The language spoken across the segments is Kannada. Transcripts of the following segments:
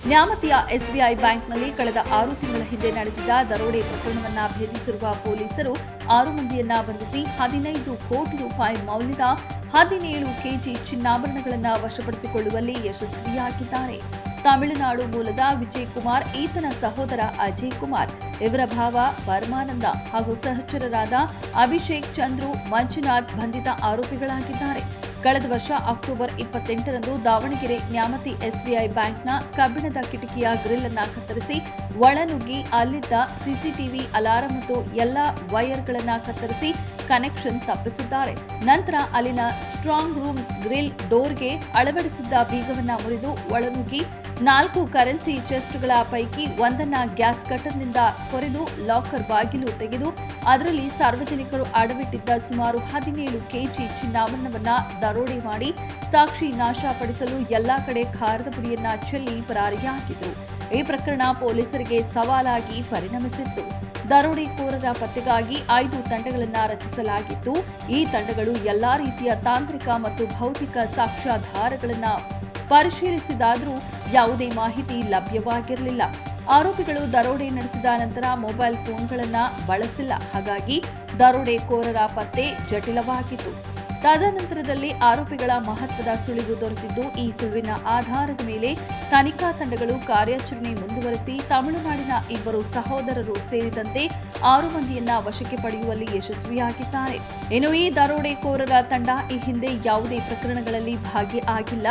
ನ್ಯಾಮತಿಯ ಎಸ್ಬಿಐ ಬ್ಯಾಂಕ್ನಲ್ಲಿ ಕಳೆದ 6 ತಿಂಗಳ ಹಿಂದೆ ನಡೆದಿದ್ದ ದರೋಡೆ ಪ್ರಕರಣವನ್ನು ಭೇದಿಸಿರುವ ಪೊಲೀಸರು 6 ಮಂದಿಯನ್ನ ಬಂಧಿಸಿ 15 ಕೋಟಿ ರೂಪಾಯಿ ಮೌಲ್ಯದ 17 ಕೆಜಿ ಚಿನ್ನಾಭರಣಗಳನ್ನು ವಶಪಡಿಸಿಕೊಳ್ಳುವಲ್ಲಿ ಯಶಸ್ವಿಯಾಗಿದ್ದಾರೆ. ತಮಿಳುನಾಡು ಮೂಲದ ವಿಜಯ್ ಕುಮಾರ್, ಈತನ ಸಹೋದರ ಅಜಯ್ ಕುಮಾರ್, ಇವರ ಭಾವ ಪರಮಾನಂದ ಹಾಗೂ ಸಹಚರರಾದ ಅಭಿಷೇಕ್, ಚಂದ್ರು, ಮಂಜುನಾಥ್ ಬಂಧಿತ ಆರೋಪಿಗಳಾಗಿದ್ದಾರೆ. ಕಳೆದ ವರ್ಷ ಅಕ್ಟೋಬರ್ 28ರಂದು ದಾವಣಗೆರೆ ನ್ಯಾಮತಿ ಎಸ್ಬಿಐ ಬ್ಯಾಂಕ್ನ ಕಬ್ಬಿಣದ ಕಿಟಕಿಯ ಗ್ರಿಲ್ ಅನ್ನು ಕತ್ತರಿಸಿ ಒಳನುಗ್ಗಿ ಅಲ್ಲಿದ್ದ ಸಿಸಿಟಿವಿ ಅಲಾರಂ ಮತ್ತು ಎಲ್ಲಾ ವೈರ್ಗಳನ್ನು ಕತ್ತರಿಸಿ ಕನೆಕ್ಷನ್ ತಪ್ಪಿಸಿದ್ದಾರೆ. ನಂತರ ಅಲ್ಲಿನ ಸ್ಟ್ರಾಂಗ್ ರೂಮ್ ಗ್ರಿಲ್ ಡೋರ್ಗೆ ಅಳವಡಿಸಿದ್ದ ಬೀಗವನ್ನ ಮುರಿದು ಒಳನುಗ್ಗಿ 4 ಕರೆನ್ಸಿ ಚೆಸ್ಟ್ಗಳ ಪೈಕಿ ಒಂದನ್ನ ಗ್ಯಾಸ್ ಕಟರ್ನಿಂದ ಕೊರೆದು ಲಾಕರ್ ಬಾಗಿಲು ತೆಗೆದು ಅದರಲ್ಲಿ ಸಾರ್ವಜನಿಕರು ಅಡವಿಟ್ಟಿದ್ದ ಸುಮಾರು 17 ಕೆಜಿ ಚಿನ್ನಾಭರಣವನ್ನ ದರೋಡೆ ಮಾಡಿ ಸಾಕ್ಷಿ ನಾಶಪಡಿಸಲು ಎಲ್ಲಾ ಕಡೆ ಖಾರದ ಪುಡಿಯನ್ನ ಚೆಲ್ಲಿ ಪರಾರಿಯಾಗಿದ್ರು. ಈ ಪ್ರಕರಣ ಪೊಲೀಸರಿಗೆ ಸವಾಲಾಗಿ ಪರಿಣಮಿಸಿತ್ತು. ದರೋಡೆಕೋರರ ಪತ್ತೆಗಾಗಿ 5 ತಂಡಗಳನ್ನು ರಚಿಸಲಾಗಿತ್ತು. ಈ ತಂಡಗಳು ಎಲ್ಲಾ ರೀತಿಯ ತಾಂತ್ರಿಕ ಮತ್ತು ಭೌತಿಕ ಸಾಕ್ಷ್ಯಾಧಾರಗಳನ್ನು ಪರಿಶೀಲಿಸಿದಾದರೂ ಯಾವುದೇ ಮಾಹಿತಿ ಲಭ್ಯವಾಗಿರಲಿಲ್ಲ. ಆರೋಪಿಗಳು ದರೋಡೆ ನಡೆಸಿದ ನಂತರ ಮೊಬೈಲ್ ಫೋನ್ಗಳನ್ನು ಬಳಸಿಲ್ಲ. ಹಾಗಾಗಿ ದರೋಡೆಕೋರರ ಪತ್ತೆ ಜಟಿಲವಾಗಿತ್ತು. ತದನಂತರದಲ್ಲಿ ಆರೋಪಿಗಳ ಮಹತ್ವದ ಸುಳಿವು ದೊರೆತಿದ್ದು, ಈ ಸುಳಿವಿನ ಆಧಾರದ ಮೇಲೆ ತನಿಖಾ ತಂಡಗಳು ಕಾರ್ಯಾಚರಣೆ ಮುಂದುವರೆಸಿ ತಮಿಳುನಾಡಿನ 2 ಸಹೋದರರು ಸೇರಿದಂತೆ 6 ಮಂದಿಯನ್ನ ವಶಕ್ಕೆ ಪಡೆಯುವಲ್ಲಿ ಯಶಸ್ವಿಯಾಗಿದ್ದಾರೆ. ಇನ್ನು ಈ ದರೋಡೆಕೋರರ ತಂಡ ಈ ಹಿಂದೆ ಯಾವುದೇ ಪ್ರಕರಣಗಳಲ್ಲಿ ಭಾಗಿಯಾಗಿಲ್ಲ.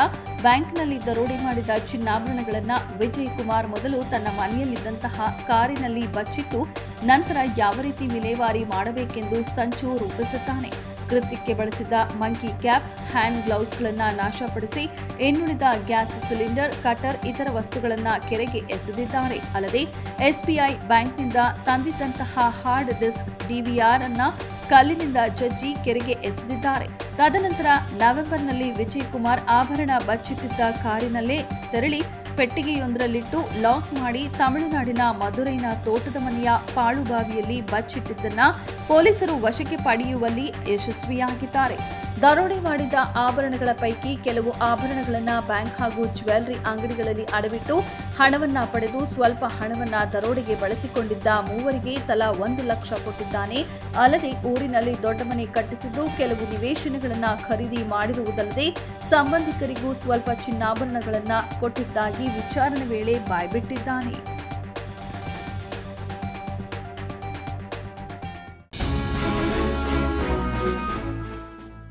ಬ್ಯಾಂಕ್ನಲ್ಲಿ ದರೋಡೆ ಮಾಡಿದ ಚಿನ್ನಾಭರಣಗಳನ್ನ ವಿಜಯ್ ಕುಮಾರ್ ಮೊದಲು ತನ್ನ ಮನೆಯಲ್ಲಿದ್ದಂತಹ ಕಾರಿನಲ್ಲಿ ಬಚ್ಚಿಟ್ಟು ನಂತರ ಯಾವ ರೀತಿ ವಿಲೇವಾರಿ ಮಾಡಬೇಕೆಂದು ಸಂಚು ರೂಪಿಸುತ್ತಾನೆ. ಕೃತ್ಯಕ್ಕೆ ಬಳಸಿದ್ದ ಮಂಕಿ ಕ್ಯಾಪ್, ಹ್ಯಾಂಡ್ ಗ್ಲೌಸ್ಗಳನ್ನು ನಾಶಪಡಿಸಿ ಇನ್ನುಳಿದ ಗ್ಯಾಸ್ ಸಿಲಿಂಡರ್, ಕಟರ್, ಇತರ ವಸ್ತುಗಳನ್ನು ಕೆರೆಗೆ ಎಸೆದಿದ್ದಾರೆ. ಅಲ್ಲದೆ ಎಸ್ಬಿಐ ಬ್ಯಾಂಕ್ನಿಂದ ತಂದಿದ್ದಂತಹ ಹಾರ್ಡ್ ಡಿಸ್ಕ್ ಡಿವಿಆರ್ ಅನ್ನ ಕಲ್ಲಿನಿಂದ ಜಜ್ಜಿ ಕೆರೆಗೆ ಎಸೆದಿದ್ದಾರೆ. ತದನಂತರ ನವೆಂಬರ್ನಲ್ಲಿ ವಿಜಯ್ ಕುಮಾರ್ ಆಭರಣ ಬಚ್ಚಿಟ್ಟಿದ್ದ ಕಾರಿನಲ್ಲೇ ತೆರಳಿ ಪೆಟ್ಟಿಗೆಯೊಂದರಲ್ಲಿಟ್ಟು ಲಾಕ್ ಮಾಡಿ ತಮಿಳುನಾಡಿನ ಮದುರೈನ ತೋಟದ ಮನೆಯ ಪಾಳುಬಾವಿಯಲ್ಲಿ ಬಚ್ಚಿಟ್ಟಿದ್ದನ್ನ ಪೊಲೀಸರು ವಶಕ್ಕೆ ಪಡೆಯುವಲ್ಲಿ ಯಶಸ್ವಿಯಾಗಿದ್ದಾರೆ. ದರೋಡೆ ಮಾಡಿದ ಆಭರಣಗಳ ಪೈಕಿ ಕೆಲವು ಆಭರಣಗಳನ್ನು ಬ್ಯಾಂಕ್ ಹಾಗೂ ಜ್ಯುವೆಲ್ಲರಿ ಅಂಗಡಿಗಳಲ್ಲಿ ಅಡವಿಟ್ಟು ಹಣವನ್ನ ಪಡೆದು ಸ್ವಲ್ಪ ಹಣವನ್ನ ದರೋಡೆಗೆ ಬಳಸಿಕೊಂಡಿದ್ದ ಮೂವರಿಗೆ ತಲಾ 1 ಲಕ್ಷ ಕೊಟ್ಟಿದ್ದಾನೆ. ಅಲ್ಲದೆ ಊರಿನಲ್ಲಿ ದೊಡ್ಡ ಮನೆ ಕಟ್ಟಿಸಿದ್ದು ಕೆಲವು ನಿವೇಶನಗಳನ್ನು ಖರೀದಿ ಮಾಡಿರುವುದಲ್ಲದೆ ಸಂಬಂಧಿಕರಿಗೂ ಸ್ವಲ್ಪ ಚಿನ್ನಾಭರಣಗಳನ್ನು ಕೊಟ್ಟಿದ್ದಾಗಿ ವಿಚಾರಣೆ ವೇಳೆ ಬಾಯ್ಬಿಟ್ಟಿದ್ದಾನೆ.